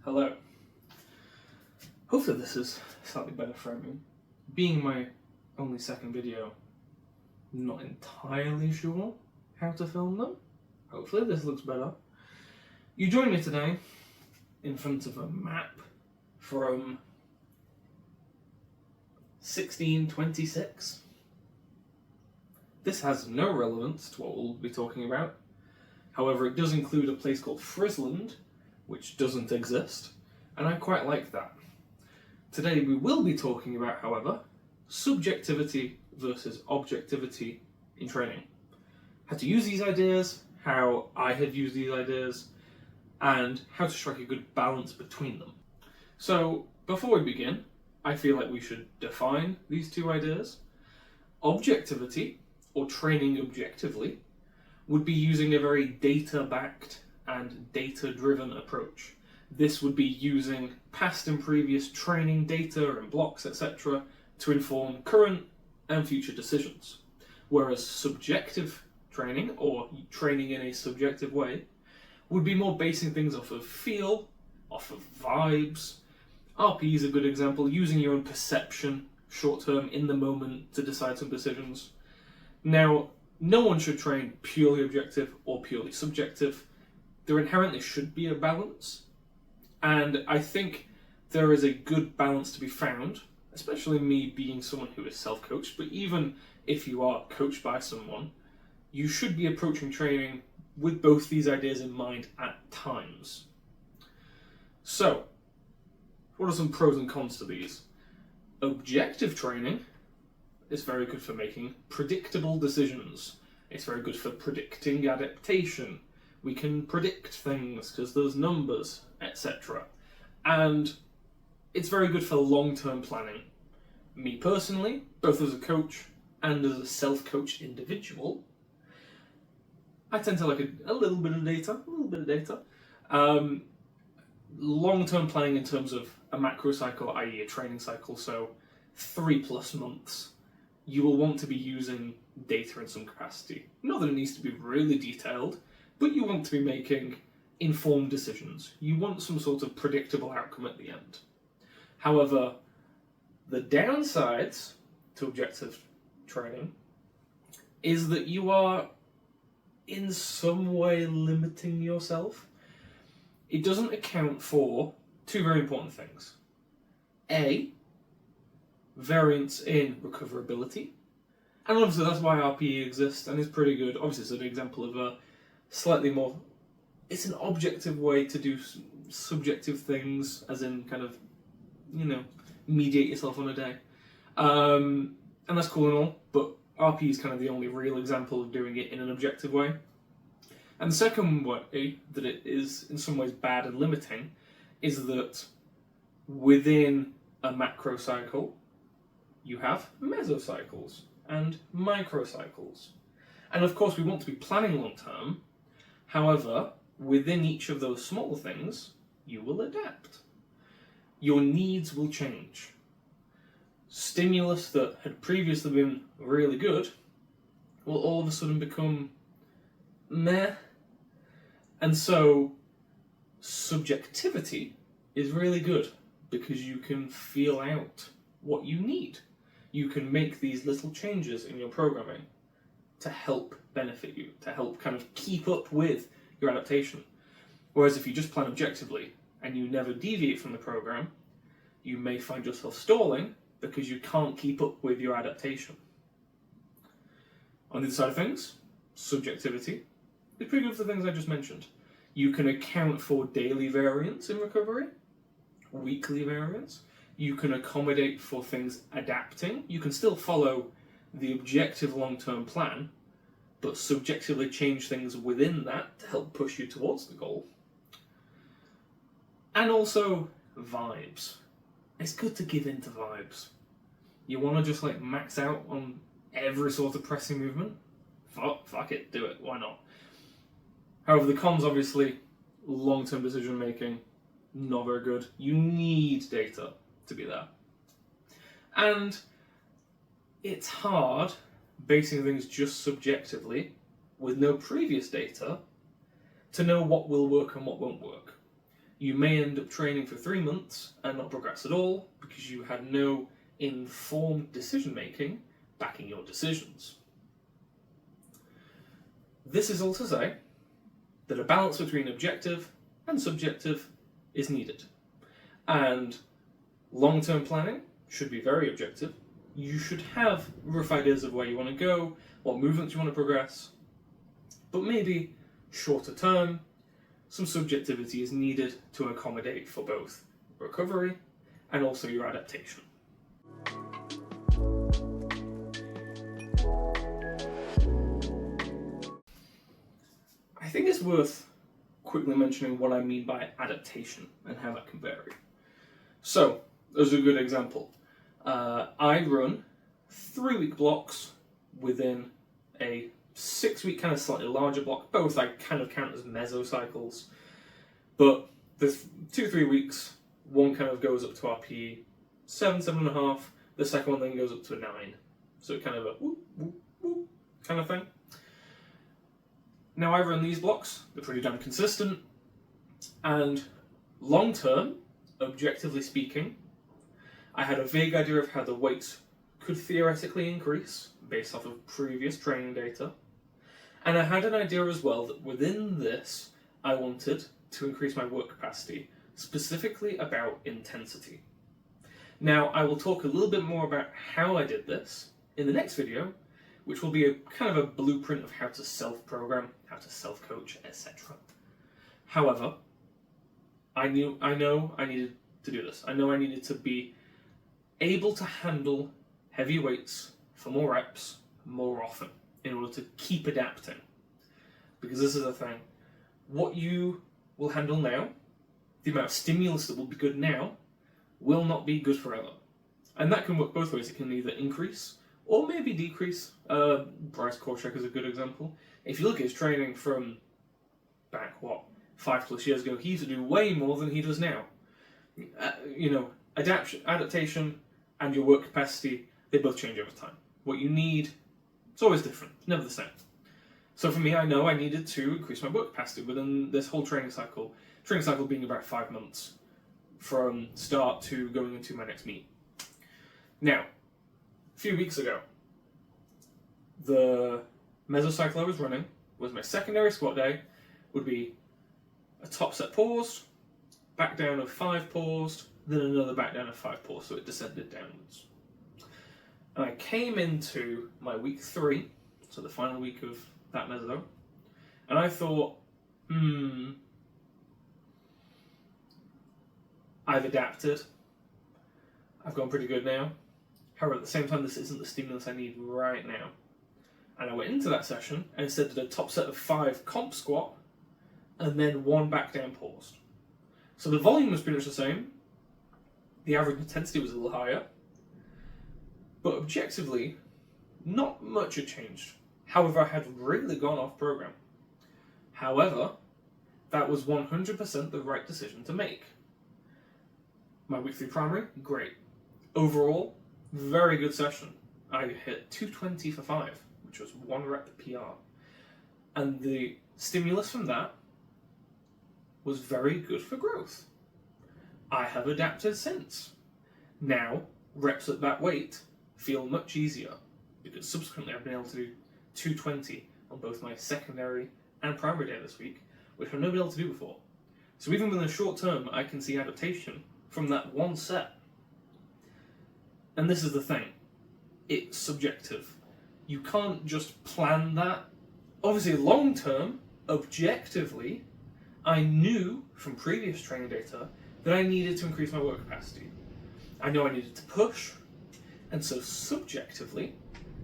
Hello. Hopefully this is slightly better framing. Being my only second video, not entirely sure how to film them. Hopefully this looks better. You join me today in front of a map from 1626. This has no relevance to what we'll be talking about. However, it does include a place called Friesland, which doesn't exist, and I quite like that. Today we will be talking about, however, subjectivity versus objectivity in training. How to use these ideas, how I had used these ideas, and how to strike a good balance between them. So, before we begin, I feel like we should define these two ideas. Objectivity, or training objectively, would be using a very data-backed and data-driven approach. This would be using past and previous training data and blocks, etc., to inform current and future decisions. Whereas subjective training, or training in a subjective way, would be more basing things off of feel, off of vibes. RP is a good example, using your own perception, short-term, in the moment, to decide some decisions. Now, no one should train purely objective or purely subjective. There inherently should be a balance, and I think there is a good balance to be found, especially me being someone who is self-coached, but even if you are coached by someone, you should be approaching training with both these ideas in mind at times. So, what are some pros and cons to these? Objective training is very good for making predictable decisions. It's very good for predicting adaptation. We can predict things because there's numbers, etc. And it's very good for long-term planning. Me personally, both as a coach and as a self-coached individual, I tend to like a little bit of data. Long-term planning in terms of a macro cycle, i.e. a training cycle, so 3+ months, you will want to be using data in some capacity. Not that it needs to be really detailed, but you want to be making informed decisions. You want some sort of predictable outcome at the end. However, the downsides to objective training is that you are in some way limiting yourself. It doesn't account for two very important things. A, variance in recoverability. And obviously that's why RPE exists and is pretty good. Obviously it's an example of a slightly more... It's an objective way to do subjective things, as in kind of, mediate yourself on a day. And that's cool and all, but RPE is kind of the only real example of doing it in an objective way. And the second way that it is in some ways bad and limiting is that within a macro cycle, you have mesocycles and microcycles. And of course we want to be planning long term. However, within each of those small things, you will adapt. Your needs will change. Stimulus that had previously been really good will all of a sudden become meh. And so subjectivity is really good because you can feel out what you need. You can make these little changes in your programming to help benefit you, to help kind of keep up with your adaptation. Whereas if you just plan objectively and you never deviate from the program, you may find yourself stalling because you can't keep up with your adaptation. On the other side of things, subjectivity is pretty good for the things I just mentioned. You can account for daily variance in recovery, weekly variance. You can accommodate for things adapting. You can still follow the objective long-term plan, but subjectively change things within that to help push you towards the goal. And also vibes. It's good to give in to vibes. You want to just max out on every sort of pressing movement? Fuck it, do it, why not? However, the cons, obviously, long-term decision making, not very good. You need data to be there. And it's hard basing things just subjectively with no previous data to know what will work and what won't work. You may end up training for 3 months and not progress at all because you had no informed decision making backing your decisions. This is all to say that a balance between objective and subjective is needed. And long-term planning should be very objective. You should have rough ideas of where you want to go, what movements you want to progress, but maybe shorter term, some subjectivity is needed to accommodate for both recovery and also your adaptation. I think it's worth quickly mentioning what I mean by adaptation and how that can vary. So, as a good example, I run 3-week blocks within a 6-week kind of slightly larger block. Both I kind of count as mesocycles, but there's 2-3 weeks. One kind of goes up to RPE 7.5. The second one then goes up to a 9. So kind of a whoop, whoop, whoop kind of thing. Now I run these blocks. They're pretty damn consistent, and long term, objectively speaking, I had a vague idea of how the weights could theoretically increase based off of previous training data. And I had an idea as well that within this, I wanted to increase my work capacity, specifically about intensity. Now, I will talk a little bit more about how I did this in the next video, which will be a kind of a blueprint of how to self-program, how to self-coach, etc. However, I know I needed to do this. I know I needed to be able to handle heavy weights for more reps more often in order to keep adapting. Because this is the thing, what you will handle now, the amount of stimulus that will be good now, will not be good forever. And that can work both ways. It can either increase or maybe decrease. Bryce Korchak is a good example. If you look at his training from back, 5+ years ago, he used to do way more than he does now. Adaptation and your work capacity, they both change over time. What you need, it's always different, it's never the same. So for me, I know I needed to increase my work capacity within this whole training cycle being about 5 months from start to going into my next meet. Now, a few weeks ago, the mesocycle I was running was my secondary squat day, would be a top set paused, back down of 5 paused, then another back down of 5 paused, so it descended downwards. And I came into my week 3, so the final week of that meso, and I thought, I've adapted, I've gone pretty good now. However, at the same time, this isn't the stimulus I need right now. And I went into that session and instead did a top set of 5 comp squat, and then 1 back down paused. So the volume was pretty much the same, the average intensity was a little higher, but objectively, not much had changed. However, I had really gone off program. However, that was 100% the right decision to make. My week 3 primary, great. Overall, very good session. I hit 220 for 5, which was 1 rep PR. And the stimulus from that was very good for growth. I have adapted since. Now, reps at that weight feel much easier because subsequently I've been able to do 220 on both my secondary and primary day this week, which I've never been able to do before. So even within the short term, I can see adaptation from that one set. And this is the thing, it's subjective. You can't just plan that. Obviously long term, objectively, I knew from previous training data that I needed to increase my work capacity. I know I needed to push, and so subjectively,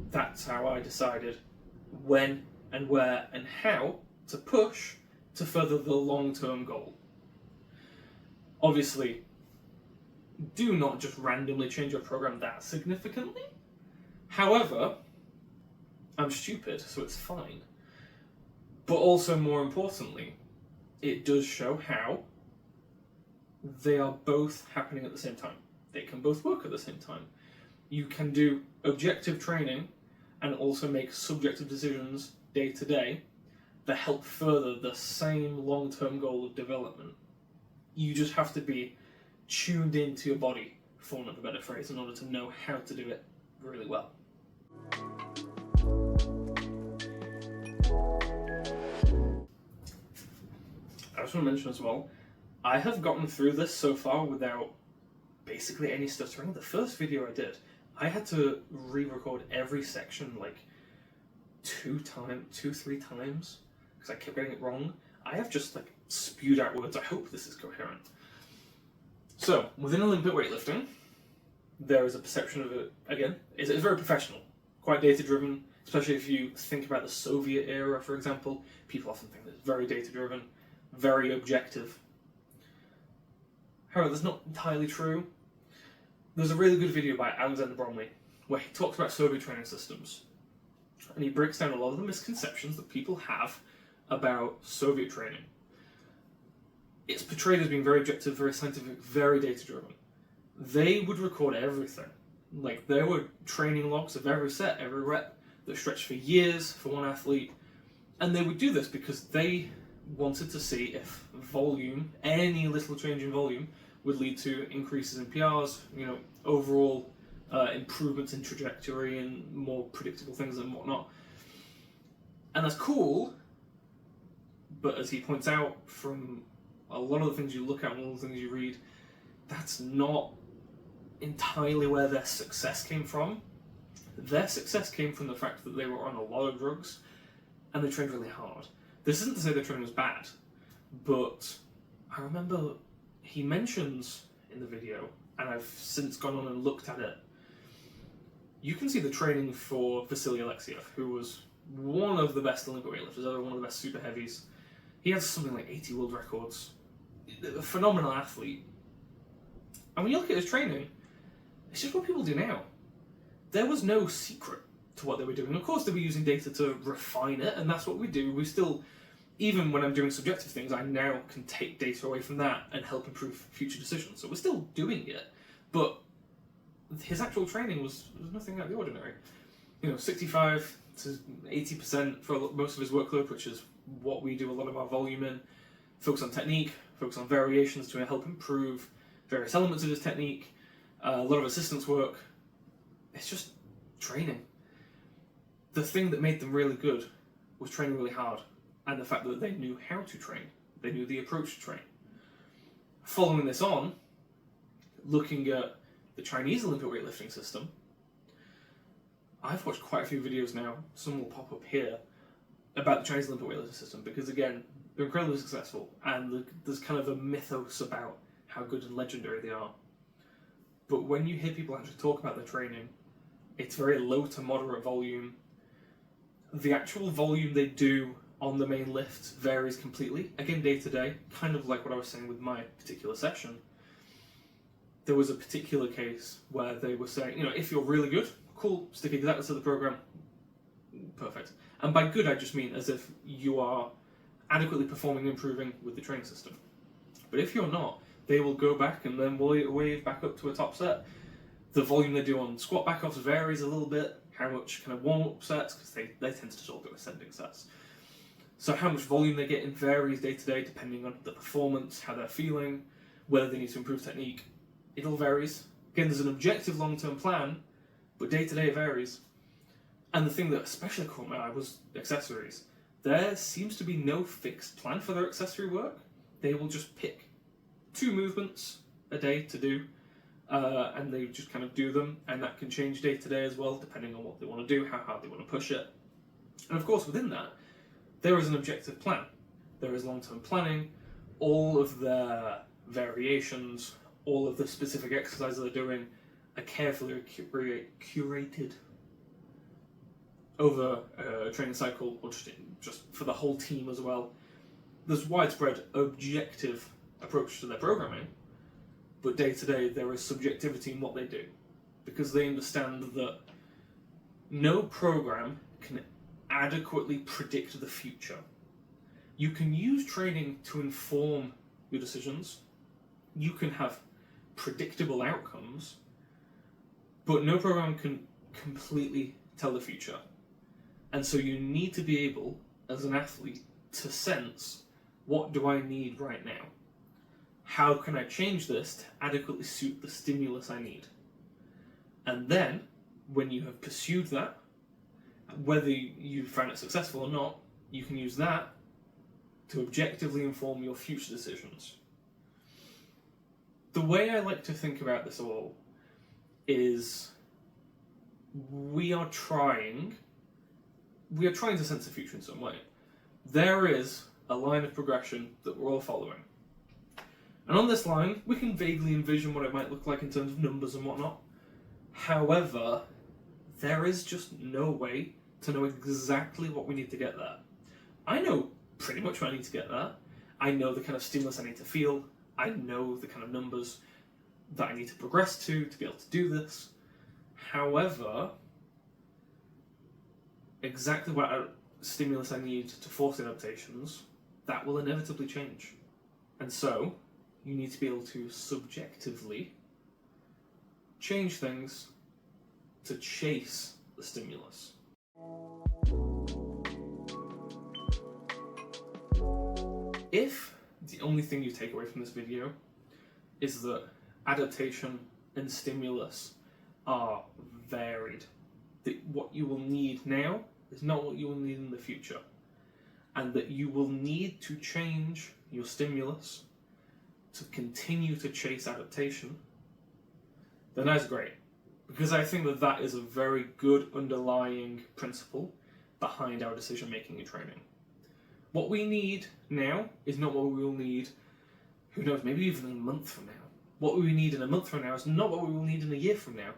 that's how I decided when and where and how to push to further the long-term goal. Obviously, do not just randomly change your program that significantly. However, I'm stupid, so it's fine. But also, more importantly, it does show how they are both happening at the same time. They can both work at the same time. You can do objective training and also make subjective decisions day to day that help further the same long-term goal of development. You just have to be tuned into your body, for want of a better phrase, in order to know how to do it really well. I just want to mention as well, I have gotten through this so far without basically any stuttering. The first video I did, I had to re-record every section like 3 times because I kept getting it wrong. I have just like spewed out words. I hope this is coherent. So, within Olympic weightlifting, there is a perception of it, again, it's very professional, quite data-driven, especially if you think about the Soviet era, for example. People often think that it's very data-driven, very objective. However, that's not entirely true. There's a really good video by Alexander Bromley where he talks about Soviet training systems, and he breaks down a lot of the misconceptions that people have about Soviet training. It's portrayed as being very objective, very scientific, very data-driven. They would record everything. Like, there were training logs of every set, every rep, that stretched for years for one athlete, and they would do this because they wanted to see if volume, any little change in volume, would lead to increases in PRs, overall improvements in trajectory and more predictable things and whatnot. And that's cool, but as he points out, from a lot of the things you look at and all the things you read, that's not entirely where their success came from. Their success came from the fact that they were on a lot of drugs and they trained really hard. This isn't to say their training was bad, but I remember he mentions in the video, and I've since gone on and looked at it, you can see the training for Vasily Alexiev, who was one of the best Olympic weightlifters ever, one of the best super heavies. He has something like 80 world records. A phenomenal athlete. And when you look at his training, it's just what people do now. There was no secret to what they were doing. Of course, they were using data to refine it, and that's what we do. We still, even when I'm doing subjective things, I now can take data away from that and help improve future decisions. So we're still doing it, but his actual training was nothing out of the ordinary. 65 to 80% for most of his workload, which is what we do a lot of our volume in. Focus on technique, focus on variations to help improve various elements of his technique, a lot of assistance work. It's just training. The thing that made them really good was training really hard, and the fact that they knew how to train. They knew the approach to train. Following this on, looking at the Chinese Olympic weightlifting system, I've watched quite a few videos now, some will pop up here, about the Chinese Olympic weightlifting system, because again, they're incredibly successful, and there's kind of a mythos about how good and legendary they are. But when you hear people actually talk about their training, it's very low to moderate volume. The actual volume they do on the main lift varies completely, again day to day, kind of like what I was saying with my particular session. There was a particular case where they were saying, if you're really good, cool, stick exactly to the program, perfect. And by good, I just mean as if you are adequately performing and improving with the training system. But if you're not, they will go back and then wave back up to a top set. The volume they do on squat backoffs varies a little bit, how much kind of warm-up sets, because they tend to all do ascending sets. So how much volume they get in varies day to day, depending on the performance, how they're feeling, whether they need to improve technique. It all varies. Again, there's an objective long-term plan, but day to day it varies. And the thing that especially caught my eye was accessories. There seems to be no fixed plan for their accessory work. They will just pick 2 movements a day to do, and they just kind of do them, and that can change day to day as well, depending on what they want to do, how hard they want to push it. And of course, within that, there is an objective plan. There is long-term planning, all of their variations, all of the specific exercises they're doing are carefully curated over a training cycle, or just for the whole team as well. There's widespread objective approach to their programming, but day to day there is subjectivity in what they do, because they understand that no program can adequately predict the future. You can use training to inform your decisions, you can have predictable outcomes, but no program can completely tell the future. And so you need to be able, as an athlete, to sense, what do I need right now? how can I change this to adequately suit the stimulus I need? And then, when you have pursued that, whether you find it successful or not, you can use that to objectively inform your future decisions. The way I like to think about this all is we are trying to sense the future in some way. There is a line of progression that we're all following. And on this line, we can vaguely envision what it might look like in terms of numbers and whatnot. However, there is just no way to know exactly what we need to get there. I know pretty much what I need to get there. I know the kind of stimulus I need to feel. I know the kind of numbers that I need to progress to be able to do this. However, exactly what stimulus I need to force adaptations, that will inevitably change. And so, you need to be able to subjectively change things to chase the stimulus. If the only thing you take away from this video is that adaptation and stimulus are varied, that what you will need now is not what you will need in the future, and that you will need to change your stimulus to continue to chase adaptation, then that's great. Because I think that that is a very good underlying principle behind our decision making and training. What we need now is not what we will need, who knows, maybe even a month from now. What we need in a month from now is not what we will need in a year from now.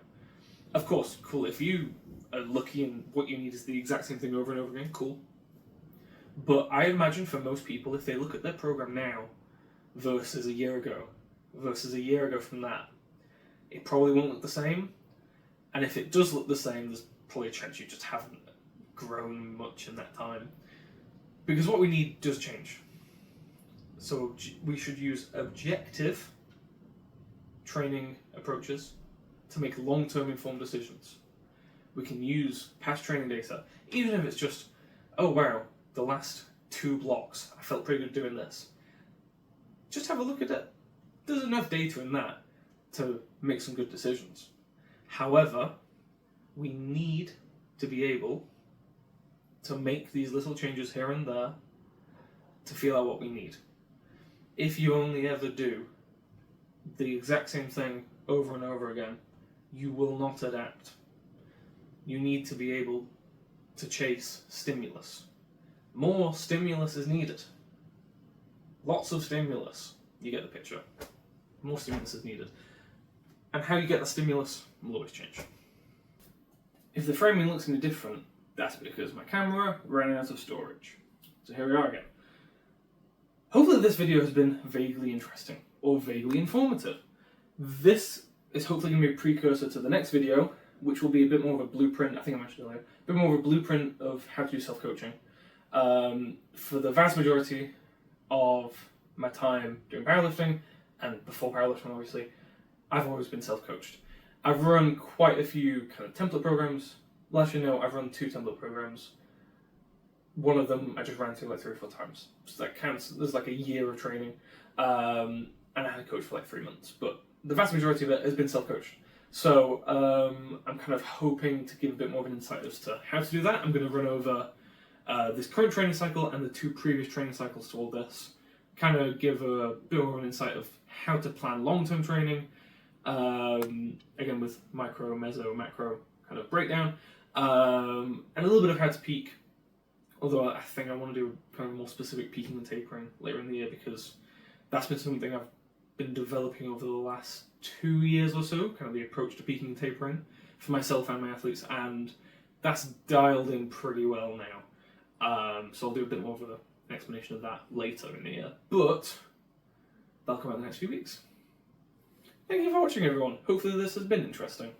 Of course, cool, if you are lucky and what you need is the exact same thing over and over again, cool. But I imagine for most people, if they look at their program now versus a year ago from that, it probably won't look the same. And if it does look the same, there's probably a chance you just haven't grown much in that time. Because what we need does change. So we should use objective training approaches to make long-term informed decisions. We can use past training data, even if it's just, oh wow, the last 2 blocks, I felt pretty good doing this. Just have a look at it. There's enough data in that to make some good decisions. However, we need to be able to make these little changes here and there to feel out what we need. If you only ever do the exact same thing over and over again, you will not adapt. You need to be able to chase stimulus. More stimulus is needed. Lots of stimulus. You get the picture. More stimulus is needed. And how you get the stimulus will always change. If the framing looks any different, that's because my camera ran out of storage. So here we are again. Hopefully this video has been vaguely interesting, or vaguely informative. This is hopefully going to be a precursor to the next video, which will be a bit more of a blueprint, I think I mentioned earlier, a bit more of a blueprint of how to do self-coaching. For the vast majority of my time doing powerlifting, and before powerlifting obviously, I've always been self-coached. I've run quite a few kind of template programs. Last year, no, I've run 2 template programs. One of them I just ran through like 3 or 4 times. So that counts, there's like a year of training. And I had a coach for like 3 months. But the vast majority of it has been self-coached. So I'm kind of hoping to give a bit more of an insight as to how to do that. I'm going to run over this current training cycle and the 2 previous training cycles to all this. Kind of give a bit more of an insight of how to plan long-term training. Again with micro, meso, macro kind of breakdown. And a little bit of how to peak. Although I think I want to do kind of more specific peaking and tapering later in the year, because that's been something I've been developing over the last 2 years or so, kind of the approach to peaking and tapering for myself and my athletes, and that's dialed in pretty well now. So I'll do a bit more of an explanation of that later in the year, but that'll come out in the next few weeks. Thank you for watching, everyone. Hopefully this has been interesting.